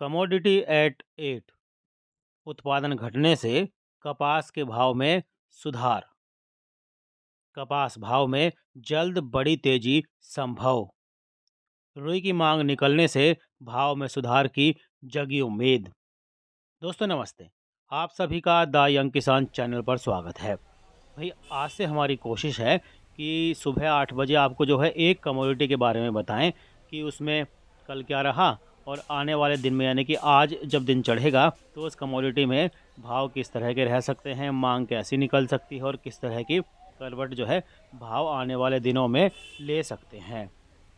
Commodity eight 8 उत्पादन घटने से कपास के भाव में सुधार। कपास भाव में जल्द बड़ी तेजी संभव। रुई की मांग निकलने से भाव में सुधार की जगी उम्मीद। दोस्तों नमस्ते, आप सभी का द यंग किसान चैनल पर स्वागत है। भाई आज से हमारी कोशिश है कि सुबह 8 बजे आपको जो है एक कमोडिटी के बारे में बताएं कि उसमें कल क्या रहा और आने वाले दिन में यानी कि आज जब दिन चढ़ेगा तो उस कमोडिटी में भाव किस तरह के रह सकते हैं, मांग कैसी निकल सकती है और किस तरह की करवट जो है भाव आने वाले दिनों में ले सकते हैं।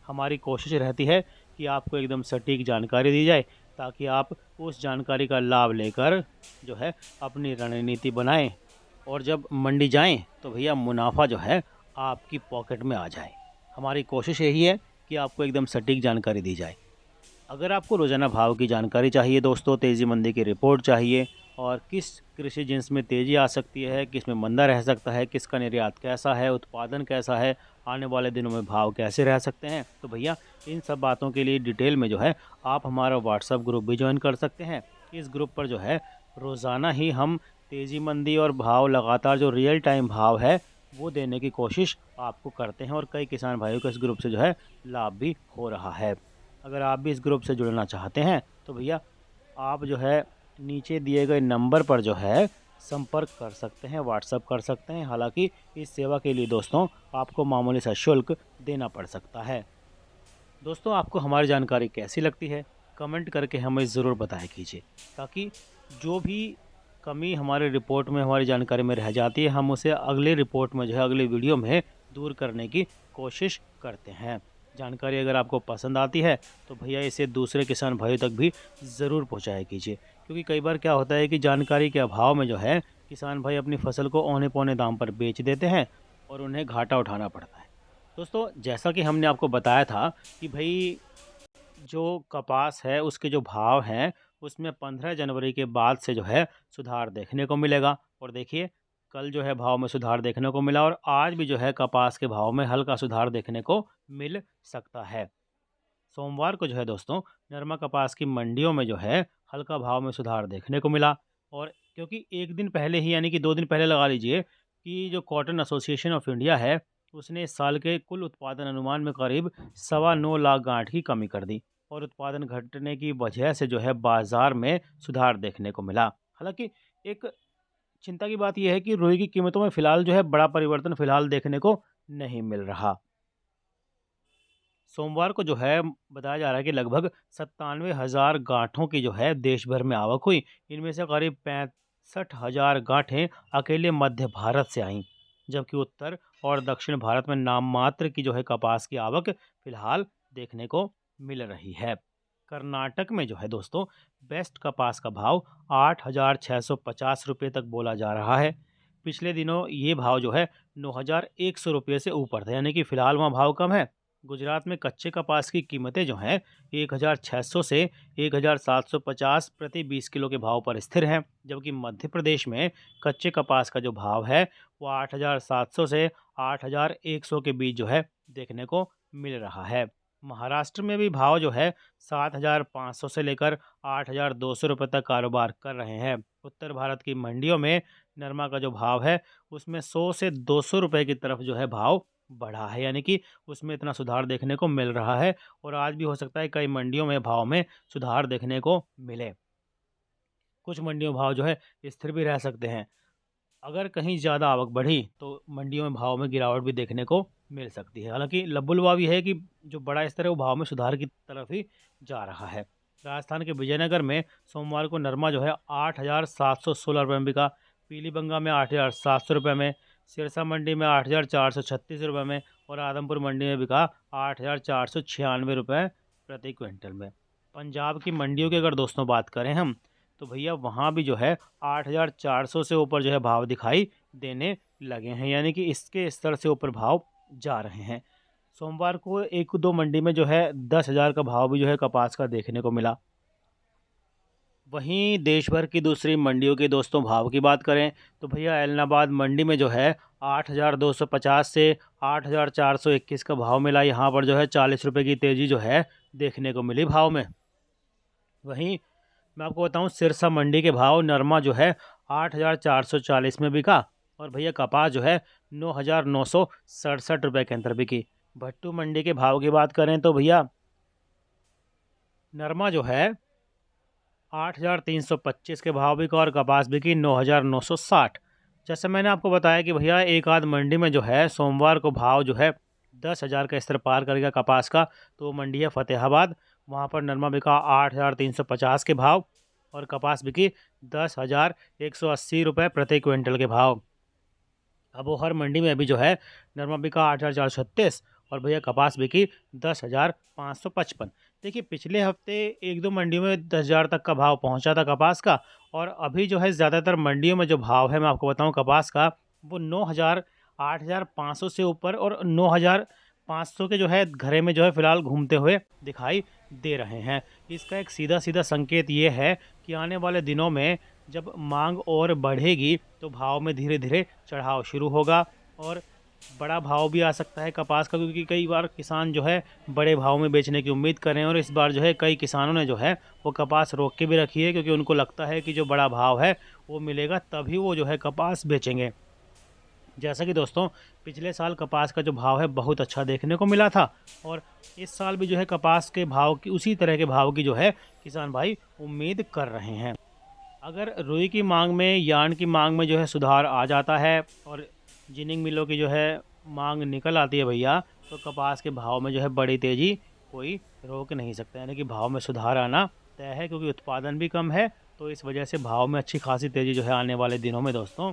हमारी कोशिश रहती है कि आपको एकदम सटीक जानकारी दी जाए ताकि आप उस जानकारी का लाभ लेकर जो है अपनी रणनीति बनाएं और जब मंडी जाएं तो भैया मुनाफा जो है आपकी पॉकेट में आ जाए। हमारी कोशिश यही है कि आपको एकदम सटीक जानकारी दी जाए। अगर आपको रोज़ाना भाव की जानकारी चाहिए दोस्तों, तेज़ी मंदी की रिपोर्ट चाहिए और किस कृषि जिन्स में तेज़ी आ सकती है, किस में मंदा रह सकता है, किसका निर्यात कैसा है, उत्पादन कैसा है, आने वाले दिनों में भाव कैसे रह सकते हैं, तो भैया इन सब बातों के लिए डिटेल में जो है आप हमारा व्हाट्सअप ग्रुप भी ज्वाइन कर सकते हैं। इस ग्रुप पर जो है रोज़ाना ही हम तेज़ी मंदी और भाव लगातार जो रियल टाइम भाव है वो देने की कोशिश आपको करते हैं और कई किसान भाइयों को इस ग्रुप से जो है लाभ भी हो रहा है। अगर आप भी इस ग्रुप से जुड़ना चाहते हैं तो भैया आप जो है नीचे दिए गए नंबर पर जो है संपर्क कर सकते हैं, व्हाट्सअप कर सकते हैं। हालांकि इस सेवा के लिए दोस्तों आपको मामूली सा शुल्क देना पड़ सकता है। दोस्तों आपको हमारी जानकारी कैसी लगती है कमेंट करके हमें ज़रूर बताया कीजिए ताकि जो भी कमी हमारे रिपोर्ट में हमारी जानकारी में रह जाती है हम उसे अगले रिपोर्ट में जो है अगले वीडियो में दूर करने की कोशिश करते हैं। जानकारी अगर आपको पसंद आती है तो भैया इसे दूसरे किसान भाइयों तक भी ज़रूर पहुंचाया कीजिए, क्योंकि कई बार क्या होता है कि जानकारी के अभाव में जो है किसान भाई अपनी फसल को औने पौने दाम पर बेच देते हैं और उन्हें घाटा उठाना पड़ता है। दोस्तों जैसा कि हमने आपको बताया था कि भाई जो कपास है उसके जो भाव हैं उसमें 15 जनवरी के बाद से जो है सुधार देखने को मिलेगा। और देखिए कल जो है भाव में सुधार देखने को मिला और आज भी जो है कपास के भाव में हल्का सुधार देखने को मिल सकता है। सोमवार को जो है दोस्तों नरमा कपास की मंडियों में जो है हल्का भाव में सुधार देखने को मिला। और क्योंकि एक दिन पहले ही यानी कि 2 दिन पहले लगा लीजिए कि जो कॉटन एसोसिएशन ऑफ इंडिया है उसने इस साल के कुल उत्पादन अनुमान में करीब 9.25 लाख गांठ की कमी कर दी और उत्पादन घटने की वजह से जो है बाजार में सुधार देखने को मिला। हालांकि एक चिंता की बात यह है कि रुई की कीमतों में फिलहाल जो है बड़ा परिवर्तन फिलहाल देखने को नहीं मिल रहा। सोमवार को जो है बताया जा रहा है कि लगभग 97,000 गांठों की जो है देश भर में आवक हुई। इनमें से करीब 65,000 गांठें अकेले मध्य भारत से आईं, जबकि उत्तर और दक्षिण भारत में नाम मात्र की जो है कपास की आवक फिलहाल देखने को मिल रही है। कर्नाटक में जो है दोस्तों बेस्ट कपास का भाव 8,650 रुपये तक बोला जा रहा है। पिछले दिनों ये भाव जो है 9,100 रुपये से ऊपर था, यानी कि फ़िलहाल वहाँ भाव कम है। गुजरात में कच्चे कपास की कीमतें जो हैं 1,600 से 1,750 प्रति 20 किलो के भाव पर स्थिर हैं, जबकि मध्य प्रदेश में कच्चे कपास का जो भाव है वो 8,700 से 8,100 के बीच जो है देखने को मिल रहा है। महाराष्ट्र में भी भाव जो है 7,500 से लेकर 8,200 रुपये तक कारोबार कर रहे हैं। उत्तर भारत की मंडियों में नरमा का जो भाव है उसमें 100 से 200 रुपये की तरफ जो है भाव बढ़ा है, यानी कि उसमें इतना सुधार देखने को मिल रहा है और आज भी हो सकता है कई मंडियों में भाव में सुधार देखने को मिले। कुछ मंडियों में भाव जो है स्थिर भी रह सकते हैं। अगर कहीं ज़्यादा आवक बढ़ी तो मंडियों में भाव में गिरावट भी देखने को मिल सकती है। हालांकि लबुलवाब ये है कि जो बड़ा स्तर है वो भाव में सुधार की तरफ ही जा रहा है। राजस्थान के विजयनगर में सोमवार को नरमा जो है 8,716 रुपये में बिका, पीलीबंगा में 8,700 रुपये में, सिरसा मंडी में 8,436 रुपये में और आदमपुर मंडी में बिका 8,496 रुपये प्रति क्विंटल में। पंजाब की मंडियों की अगर दोस्तों बात करें हम तो भैया वहाँ भी जो है 8,400 से ऊपर जो है भाव दिखाई देने लगे हैं, यानी कि इसके स्तर से ऊपर भाव जा रहे हैं। सोमवार को 1-2 मंडी में जो है 10,000 का भाव भी जो है कपास का देखने को मिला। वहीं देश भर की दूसरी मंडियों के दोस्तों भाव की बात करें तो भैया एलनाबाद मंडी में जो है 8,250 से 8,421 का भाव मिला। यहाँ पर जो है 40 रुपये की तेज़ी जो है देखने को मिली भाव में। वहीं मैं आपको बताऊं सिरसा मंडी के भाव नरमा जो है 8,440 में बिका और भैया कपास जो है 9,967 रुपये के अंदर बिकी। भट्टू मंडी के भाव की बात करें तो भैया नरमा जो है 8,325 के भाव बिका और कपास बिकी 9,960। जैसे मैंने आपको बताया कि भैया एक आध मंडी में जो है सोमवार को भाव जो है 10,000 का स्तर पार करेगा कपास का, तो वो मंडी है फतेहाबाद। वहाँ पर नरमा बिका 8,350 के भाव और कपास बिकी 10,180 रुपये प्रति क्विंटल के भाव। अब वो हर मंडी में अभी जो है नरमा बिका 8,436 और भैया कपास बिकी 10,555। देखिए पिछले हफ्ते एक दो मंडियों में 10,000 तक का भाव पहुंचा था कपास का, और अभी जो है ज़्यादातर मंडियों में जो भाव है मैं आपको बताऊं कपास का वो 9,000 8,500 से ऊपर और 9,500 के जो है घरे में जो है फ़िलहाल घूमते हुए दिखाई दे रहे हैं। इसका एक सीधा सीधा संकेत ये है कि आने वाले दिनों में जब मांग और बढ़ेगी तो भाव में धीरे धीरे चढ़ाव शुरू होगा और बड़ा भाव भी आ सकता है कपास का, क्योंकि कई बार किसान जो है बड़े भाव में बेचने की उम्मीद कर रहे हैं और इस बार जो है कई किसानों ने जो है वो कपास रोक के भी रखी है, क्योंकि उनको लगता है कि जो बड़ा भाव है वो मिलेगा तभी वो जो है कपास बेचेंगे। जैसा कि दोस्तों पिछले साल कपास का जो भाव है बहुत अच्छा देखने को मिला था और इस साल भी जो है कपास के भाव की उसी तरह के भाव की जो है किसान भाई उम्मीद कर रहे हैं। अगर रुई की मांग में यार्न की मांग में जो है सुधार आ जाता है और जिनिंग मिलों की जो है मांग निकल आती है भैया, तो कपास के भाव में जो है बड़ी तेज़ी कोई रोक नहीं सकता, यानी कि भाव में सुधार आना तय है, क्योंकि उत्पादन भी कम है। तो इस वजह से भाव में अच्छी खासी तेज़ी जो है आने वाले दिनों में दोस्तों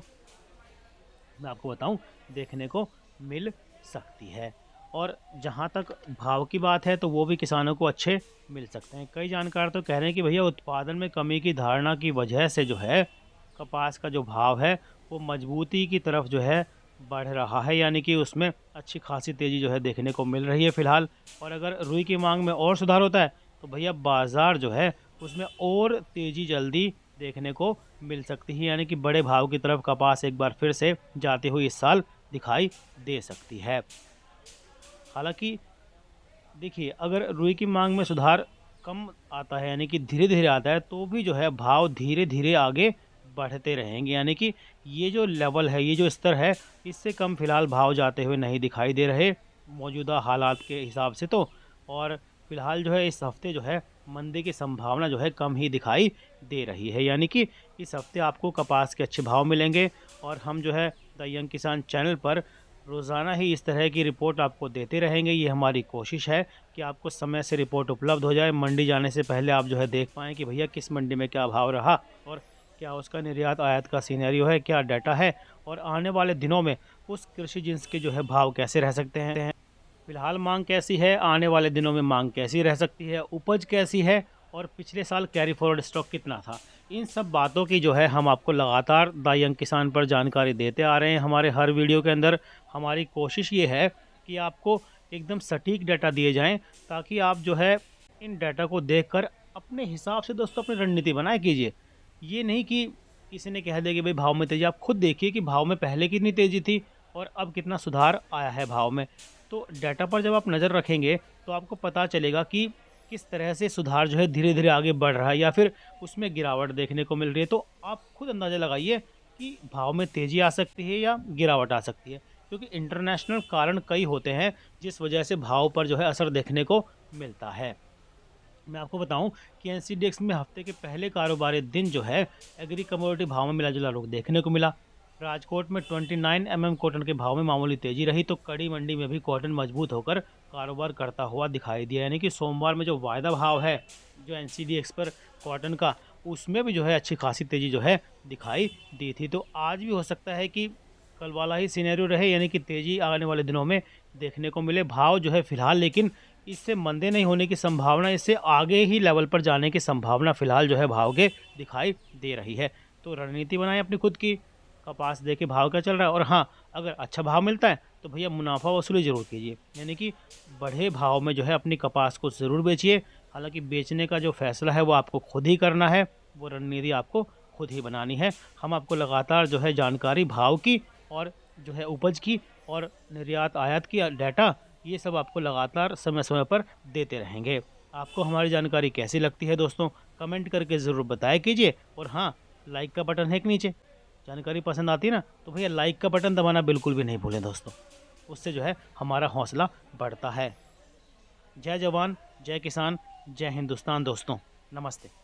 मैं आपको बताऊं देखने को मिल सकती है। और जहां तक भाव की बात है तो वो भी किसानों को अच्छे मिल सकते हैं। कई जानकार तो कह रहे हैं कि भैया उत्पादन में कमी की धारणा की वजह से जो है कपास का जो भाव है वो मजबूती की तरफ जो है बढ़ रहा है, यानी कि उसमें अच्छी खासी तेज़ी जो है देखने को मिल रही है फ़िलहाल। और अगर रुई की मांग में और सुधार होता है तो भैया बाज़ार जो है उसमें और तेज़ी जल्दी देखने को मिल सकती है, यानी कि बड़े भाव की तरफ कपास एक बार फिर से जाती हुई इस साल दिखाई दे सकती है। हालांकि देखिए अगर रुई की मांग में सुधार कम आता है यानी कि धीरे धीरे आता है तो भी जो है भाव धीरे धीरे आगे बढ़ते रहेंगे, यानी कि ये जो लेवल है ये जो स्तर है इससे कम फ़िलहाल भाव जाते हुए नहीं दिखाई दे रहे मौजूदा हालात के हिसाब से तो। और फ़िलहाल जो है इस हफ्ते जो है मंदी की संभावना जो है कम ही दिखाई दे रही है, यानी कि इस हफ्ते आपको कपास के अच्छे भाव मिलेंगे। और हम जो है द यंग किसान चैनल पर रोज़ाना ही इस तरह की रिपोर्ट आपको देते रहेंगे। ये हमारी कोशिश है कि आपको समय से रिपोर्ट उपलब्ध हो जाए, मंडी जाने से पहले आप जो है देख पाएँ कि भैया किस मंडी में क्या भाव रहा और क्या उसका निर्यात आयात का सिनेरियो है, क्या डाटा है, और आने वाले दिनों में उस कृषि जिन्स के जो है भाव कैसे रह सकते हैं। फ़िलहाल मांग कैसी है, आने वाले दिनों में मांग कैसी रह सकती है, उपज कैसी है और पिछले साल कैरी फॉरवर्ड स्टॉक कितना था। इन सब बातों की जो है हम आपको लगातार द यंग किसान पर जानकारी देते आ रहे हैं हमारे हर वीडियो के अंदर। हमारी कोशिश ये है कि आपको एकदम सटीक डाटा दिए जाएं ताकि आप जो है इन डाटा को देखकर अपने हिसाब से दोस्तों अपनी रणनीति बनाए कीजिए। ये नहीं कि किसी ने कह दिया कि भाई भाव में तेज़ी, आप खुद देखिए कि भाव में पहले कितनी तेज़ी थी और अब कितना सुधार आया है भाव में। तो डाटा पर जब आप नज़र रखेंगे तो आपको पता चलेगा कि किस तरह से सुधार जो है धीरे धीरे आगे बढ़ रहा है या फिर उसमें गिरावट देखने को मिल रही है। तो आप खुद अंदाज़ा लगाइए कि भाव में तेज़ी आ सकती है या गिरावट आ सकती है, क्योंकि इंटरनेशनल कारण कई होते हैं जिस वजह से भाव पर जो है असर देखने को मिलता है। मैं आपको बताऊं कि एनसीडीएक्स में हफ्ते के पहले कारोबारी दिन जो है एग्री कमोडिटी भाव में मिला जुला रुख देखने को मिला। राजकोट में 29 कॉटन के भाव में मामूली तेजी रही तो कड़ी मंडी में भी कॉटन मजबूत होकर कारोबार करता हुआ दिखाई दिया, यानी कि सोमवार में जो वायदा भाव है जो एनसीडीएक्स पर कॉटन का उसमें भी जो है अच्छी खासी तेज़ी जो है दिखाई दी थी। तो आज भी हो सकता है कि कल वाला ही सिनेरियो रहे, यानी कि तेज़ी आने वाले दिनों में देखने को मिले। भाव जो है फ़िलहाल लेकिन इससे मंदे नहीं होने की संभावना, इससे आगे ही लेवल पर जाने की संभावना फ़िलहाल जो है भाव के दिखाई दे रही है। तो रणनीति बनाएं अपनी खुद की, कपास देके भाव क्या चल रहा है, और हाँ अगर अच्छा भाव मिलता है तो भैया मुनाफा वसूली ज़रूर कीजिए, यानी कि बढ़े भाव में जो है अपनी कपास को ज़रूर बेचिए। हालांकि बेचने का जो फैसला है वो आपको खुद ही करना है, वो रणनीति आपको खुद ही बनानी है। हम आपको लगातार जो है जानकारी भाव की और जो है उपज की और निर्यात आयात की डाटा ये सब आपको लगातार समय समय पर देते रहेंगे। आपको हमारी जानकारी कैसी लगती है दोस्तों, कमेंट करके ज़रूर बताया कीजिए। और हाँ, लाइक का बटन है कि नीचे, जानकारी पसंद आती है ना तो भैया लाइक का बटन दबाना बिल्कुल भी नहीं भूलें दोस्तों, उससे जो है हमारा हौसला बढ़ता है। जय जवान, जय किसान, जय हिंदुस्तान दोस्तों, नमस्ते।